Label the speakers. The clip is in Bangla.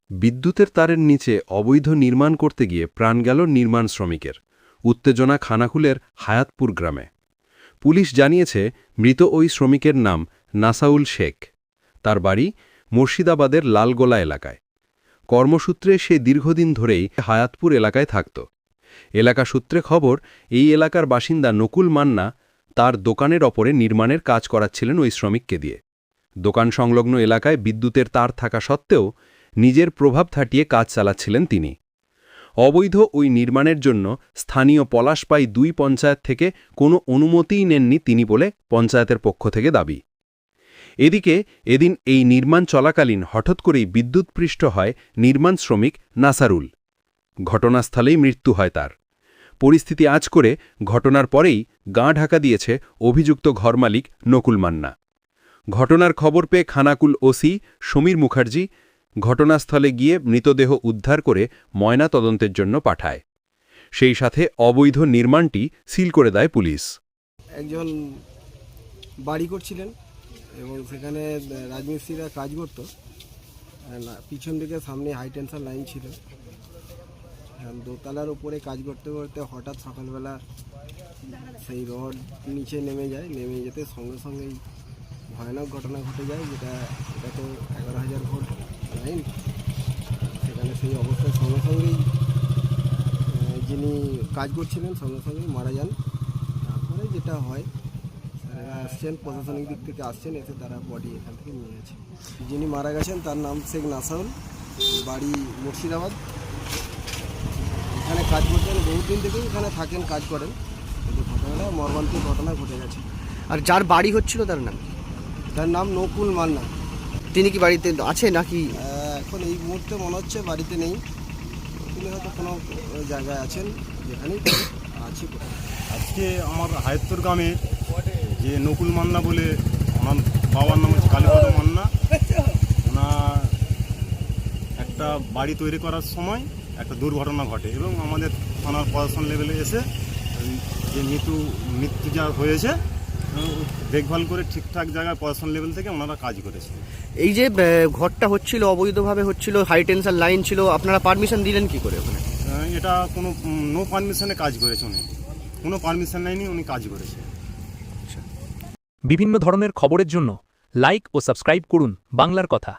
Speaker 1: বিদ্যুতের তারের নিচে অবৈধ নির্মাণ করতে গিয়ে প্রাণ গেল নির্মাণ শ্রমিকের। উত্তেজনা খানাকুলের হায়াতপুর গ্রামে। পুলিশ জানিয়েছে মৃত ওই শ্রমিকের নাম নাসাউল শেখ। তার বাড়ি মুর্শিদাবাদের লালগোলা এলাকায়। কর্মসূত্রে সে দীর্ঘদিন ধরেই হায়াতপুর এলাকায় থাকত। এলাকা সূত্রে খবর, এই এলাকার বাসিন্দা নকুল মান্না তার দোকানের ওপরে নির্মাণের কাজ করাচ্ছিলেন ওই শ্রমিককে দিয়ে। দোকান সংলগ্ন এলাকায় বিদ্যুতের তার থাকা সত্ত্বেও নিজের প্রভাব খাটিয়ে কাজ চালাচ্ছিলেন তিনি। অবৈধ ওই নির্মাণের জন্য স্থানীয় পলাশপাই ২ পঞ্চায়েত থেকে কোনো অনুমতিই নেননি তিনি বলে পঞ্চায়েতের পক্ষ থেকে দাবি। এদিকে এদিন এই নির্মাণ চলাকালীন হঠাৎ করেই বিদ্যুৎপৃষ্ট হয় নির্মাণ শ্রমিক নাসারুল। ঘটনাস্থলেই মৃত্যু হয় তার। পরিস্থিতি আঁচ করে ঘটনার পরেই গা ঢাকা দিয়েছে অভিযুক্ত ঘরমালিক নকুল মান্না। ঘটনার খবর পেয়ে খানাকুল ওসি সমীর মুখার্জি ঘটনাস্থলে গিয়ে মৃতদেহ উদ্ধার করে ময়না তদন্তের জন্য পাঠায়। সেই সাথে অবৈধ নির্মাণটি সিল করে দেয় পুলিশ।
Speaker 2: একজন বাড়ি করছিলেন এবং সেখানে রাজমিস্ত্রিরা কাজ করতো। পিছন দিকে সামনে হাই টেনশন লাইন ছিল। দোতলার উপরে কাজ করতে করতে হঠাৎ সকালবেলা সেই রড নিচে নেমে যায়। নেমে যেতে সঙ্গে সঙ্গেই ভয়ানক ঘটনা ঘটে যায়, এটা তো 11,000 ভোল্ট লাইন। সেখানে সেই অবস্থায় সঙ্গে সঙ্গেই যিনি কাজ করছিলেন সঙ্গে সঙ্গেই মারা যান। তারপরে যেটা হয়, আসছেন প্রশাসনিক দিক থেকে আসছেন, এসে তারা বডি এখান থেকে নিয়ে গেছে। যিনি মারা গেছেন তার নাম শেখ নাসাউল, বাড়ি মুর্শিদাবাদ। এখানে কাজ করতেন বহুদিন থেকেই, এখানে থাকেন, কাজ করেন। কিন্তু ঘটনাটা মর্মান্তিক ঘটনা ঘটে গেছে।
Speaker 3: আর যার বাড়ি হচ্ছিল তার নাম?
Speaker 2: তার নাম নকুল মান্না।
Speaker 3: তিনি কি বাড়িতে আছে নাকি?
Speaker 2: এখন এই মুহূর্তে মনে হচ্ছে বাড়িতে নেই, তিনি হয়তো কোনো জায়গায় আছেন, যেখানেই আছে।
Speaker 4: আজকে আমার হায়াতপুর গ্রামে যে নকুল মান্না বলে, ওনার বাবার নাম হচ্ছে কালীপদ মান্না। ওনার একটা বাড়ি তৈরি করার সময় একটা দুর্ঘটনা ঘটে এবং আমাদের থানার প্রশাসন লেভেলে এসে যে মৃত্যু যা হয়েছে দেখভাল করে ঠিকঠাক জায়গায় প্রশাসন লেভেল থেকে ওনারা কাজ করেছে।
Speaker 3: এই যে ঘরটা হচ্ছিল অবৈধভাবে হচ্ছিল, হাই টেনশন লাইন ছিল, আপনারা পারমিশন দিলেন কি করে ওখানে?
Speaker 4: এটা কোনো নো পারমিশনে কাজ করেছে উনি, কোনো পারমিশন নেয়নি, উনি কাজ করেছে।
Speaker 5: বিভিন্ন ধরনের খবরের জন্য লাইক ও সাবস্ক্রাইব করুন বাংলার কথা।